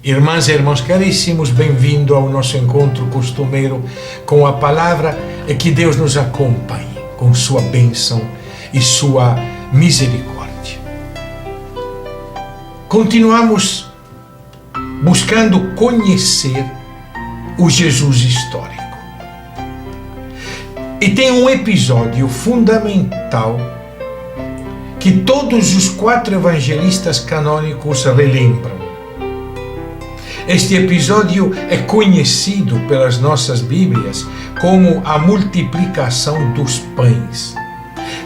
Irmãs e irmãos caríssimos, bem-vindo ao nosso encontro costumeiro com a palavra e que Deus nos acompanhe com sua bênção e sua misericórdia. Continuamos buscando conhecer o Jesus histórico. E tem um episódio fundamental que todos os 4 evangelistas canônicos relembram. Este episódio é conhecido pelas nossas Bíblias como a multiplicação dos pães.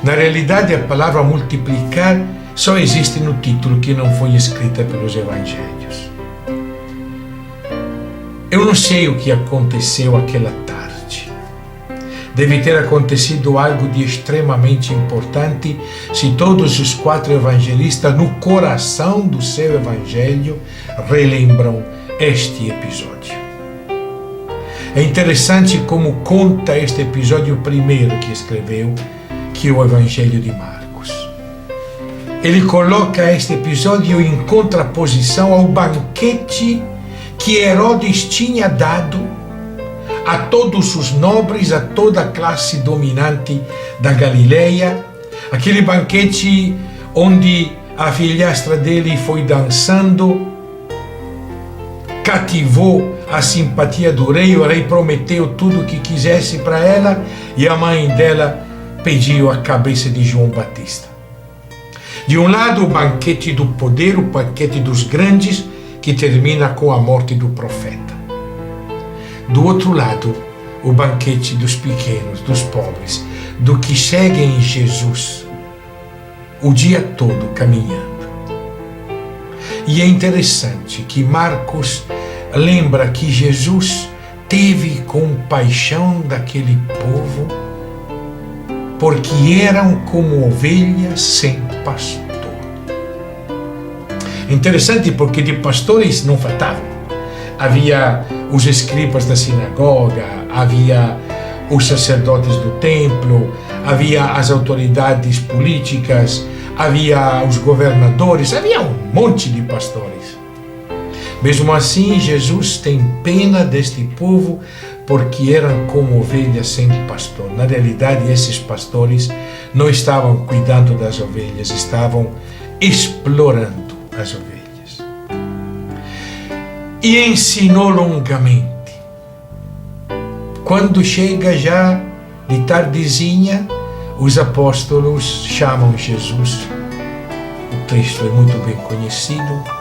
Na realidade, a palavra multiplicar só existe no título, que não foi escrita pelos evangelhos. Eu não sei o que aconteceu aquela tarde. Deve ter acontecido algo de extremamente importante se todos os 4 evangelistas, no coração do seu evangelho, relembram este episódio. É interessante como conta este episódio primeiro que escreveu, que é o Evangelho de Marcos. Ele coloca este episódio em contraposição ao banquete que Herodes tinha dado a todos os nobres, a toda a classe dominante da Galileia, aquele banquete onde a filhastra dele foi dançando, cativou a simpatia do rei, o rei prometeu tudo o que quisesse para ela e a mãe dela pediu a cabeça de João Batista. De um lado, o banquete do poder, o banquete dos grandes, que termina com a morte do profeta. Do outro lado, o banquete dos pequenos, dos pobres, do que seguem Jesus o dia todo caminhando. E é interessante que Marcos lembra que Jesus teve compaixão daquele povo porque eram como ovelhas sem pastor. Interessante porque de pastores não faltavam. Havia os escribas da sinagoga, havia os sacerdotes do templo, havia as autoridades políticas, havia os governadores, havia um monte de pastores. Mesmo assim, Jesus tem pena deste povo porque eram como ovelhas sem pastor. Na realidade, esses pastores não estavam cuidando das ovelhas, estavam explorando as ovelhas. E ensinou longamente. Quando chega já de tardezinha, os apóstolos chamam Jesus. O texto é muito bem conhecido.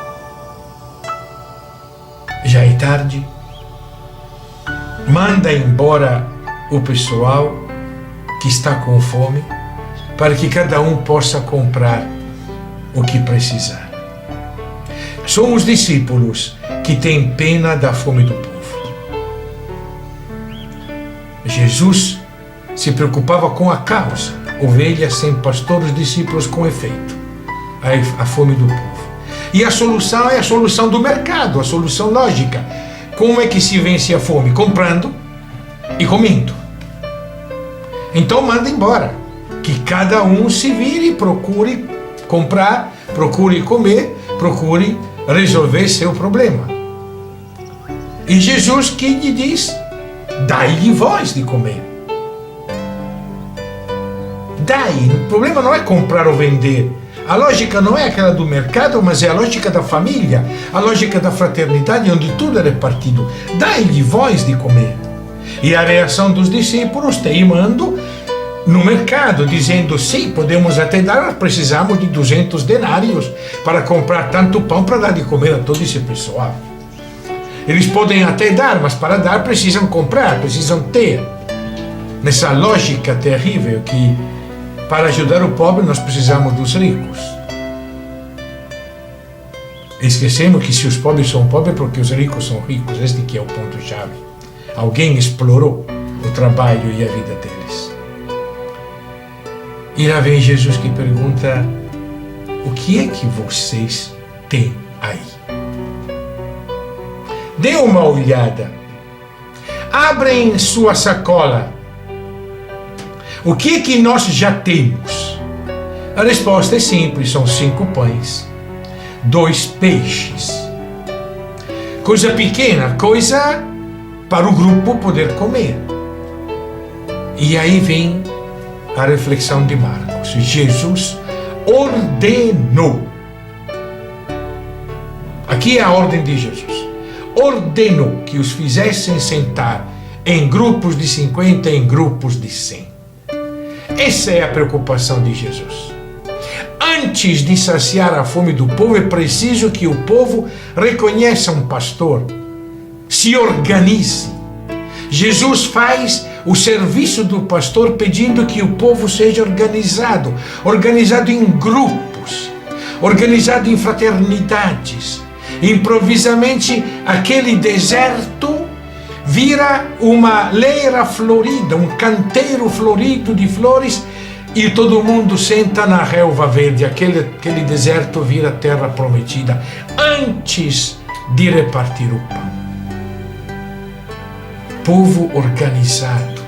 Já é tarde. Manda embora o pessoal que está com fome, para que cada um possa comprar o que precisar. São os discípulos que têm pena da fome do povo. Jesus se preocupava com a causa, ovelhas sem pastor, os discípulos com efeito, a fome do povo. E a solução é a solução do mercado, a solução lógica. Como é que se vence a fome? Comprando e comendo. Então manda embora, que cada um se vire, procure comprar, procure comer, procure resolver seu problema. E Jesus que lhe diz: dai-lhe vós de comer. Dai, o problema não é comprar ou vender. A lógica não é aquela do mercado, mas é a lógica da família, a lógica da fraternidade, onde tudo é repartido. Dai-lhe vós de comer. E a reação dos discípulos, teimando no mercado, dizendo: sim, podemos até dar, mas precisamos de 200 denários para comprar tanto pão para dar de comer a todo esse pessoal. Eles podem até dar, mas para dar precisam comprar, precisam ter. Nessa lógica terrível que para ajudar o pobre nós precisamos dos ricos. Esquecemos que se os pobres são pobres porque os ricos são ricos. Este que é o ponto-chave. Alguém explorou o trabalho e a vida deles. E lá vem Jesus que pergunta: o que é que vocês têm aí? Dê uma olhada. Abrem sua sacola. O que é que nós já temos? A resposta é simples, são 5 pães, 2 peixes. Coisa pequena, coisa para o grupo poder comer. E aí vem a reflexão de Marcos. Jesus ordenou. Aqui é a ordem de Jesus. Ordenou que os fizessem sentar em grupos de 50, em grupos de 100. Essa é a preocupação de Jesus. Antes de saciar a fome do povo, é preciso que o povo reconheça um pastor, se organize. Jesus faz o serviço do pastor pedindo que o povo seja organizado, organizado em grupos, organizado em fraternidades. Improvisamente, aquele deserto vira uma leira florida, um canteiro florido de flores, e todo mundo senta na relva verde. Aquele deserto vira terra prometida antes de repartir o pão. Povo organizado,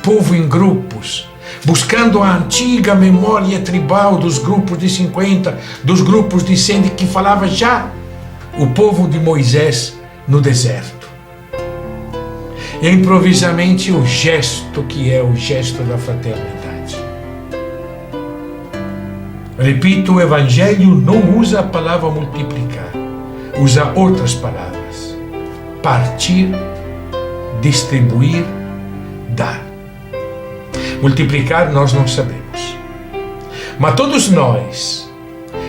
povo em grupos, buscando a antiga memória tribal dos grupos de 50, dos grupos de 100, que falava já o povo de Moisés no deserto. E improvisamente o gesto que é o gesto da fraternidade. Repito, o Evangelho não usa a palavra multiplicar, usa outras palavras: partir, distribuir, dar. Multiplicar nós não sabemos, mas todos nós,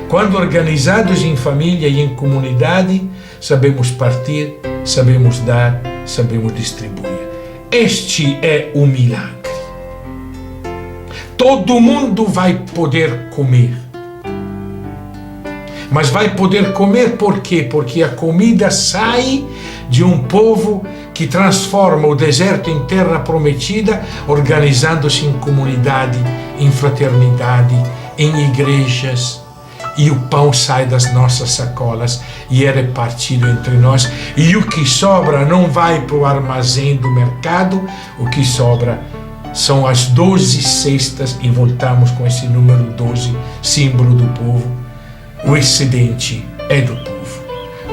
quando organizados em família e em comunidade, sabemos partir, sabemos dar, sabemos distribuir. Este é o milagre. Todo mundo vai poder comer. Mas vai poder comer por quê? Porque a comida sai de um povo que transforma o deserto em terra prometida, organizando-se em comunidade, em fraternidade, em igrejas. E o pão sai das nossas sacolas e é repartido entre nós. E o que sobra não vai para o armazém do mercado, o que sobra são as 12 cestas, e voltamos com esse número 12, símbolo do povo. O excedente é do povo.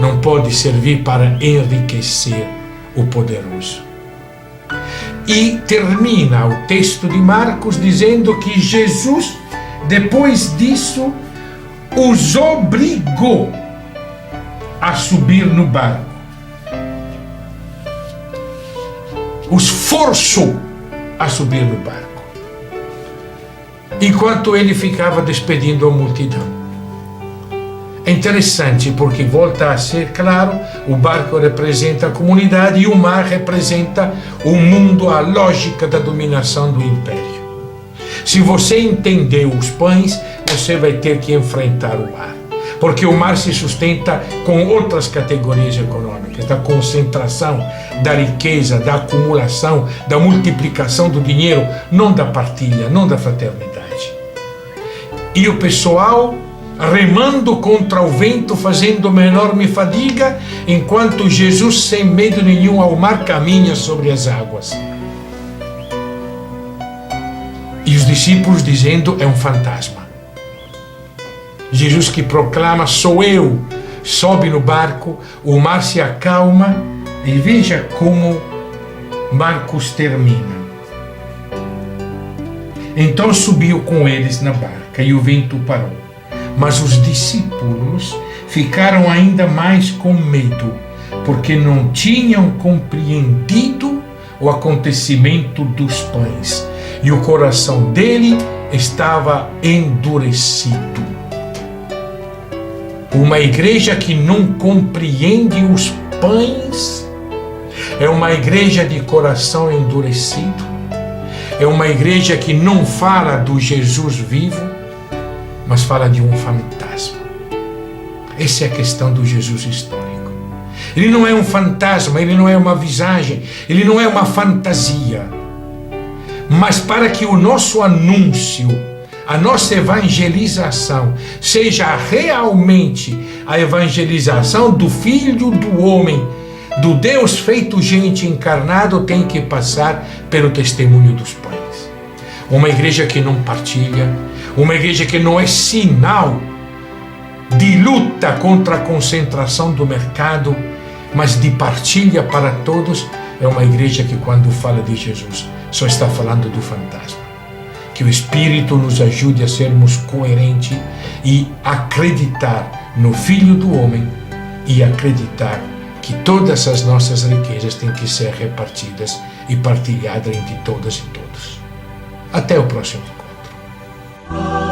Não pode servir para enriquecer o poderoso. E termina o texto de Marcos dizendo que Jesus, depois disso, os obrigou a subir no barco. Os forçou a subir no barco, enquanto ele ficava despedindo a multidão. É interessante porque volta a ser claro, o barco representa a comunidade e o mar representa o mundo, a lógica da dominação do império. Se você entender os pães, você vai ter que enfrentar o mar, porque o mar se sustenta com outras categorias econômicas, da concentração, da riqueza, da acumulação, da multiplicação do dinheiro, não da partilha, não da fraternidade. E o pessoal remando contra o vento, fazendo uma enorme fadiga, enquanto Jesus, sem medo nenhum ao mar, caminha sobre as águas. E os discípulos dizendo: é um fantasma. Jesus que proclama: sou eu, sobe no barco, o mar se acalma, e veja como Marcos termina. Então subiu com eles na barca e o vento parou. Mas os discípulos ficaram ainda mais com medo, porque não tinham compreendido o acontecimento dos pães, e o coração dele estava endurecido. Uma igreja que não compreende os pães é uma igreja de coração endurecido, é uma igreja que não fala do Jesus vivo, mas fala de um fantasma. Essa é a questão do Jesus histórico. Ele não é um fantasma, ele não é uma visagem, ele não é uma fantasia. Mas para que o nosso anúncio, a nossa evangelização seja realmente a evangelização do Filho do Homem, do Deus feito gente encarnado, tem que passar pelo testemunho dos pães. Uma igreja que não partilha, uma igreja que não é sinal de luta contra a concentração do mercado, mas de partilha para todos, é uma igreja que, quando fala de Jesus, só está falando do fantasma. Que o Espírito nos ajude a sermos coerentes e acreditar no Filho do Homem e acreditar que todas as nossas riquezas têm que ser repartidas e partilhadas entre todas e todos. Até o próximo encontro.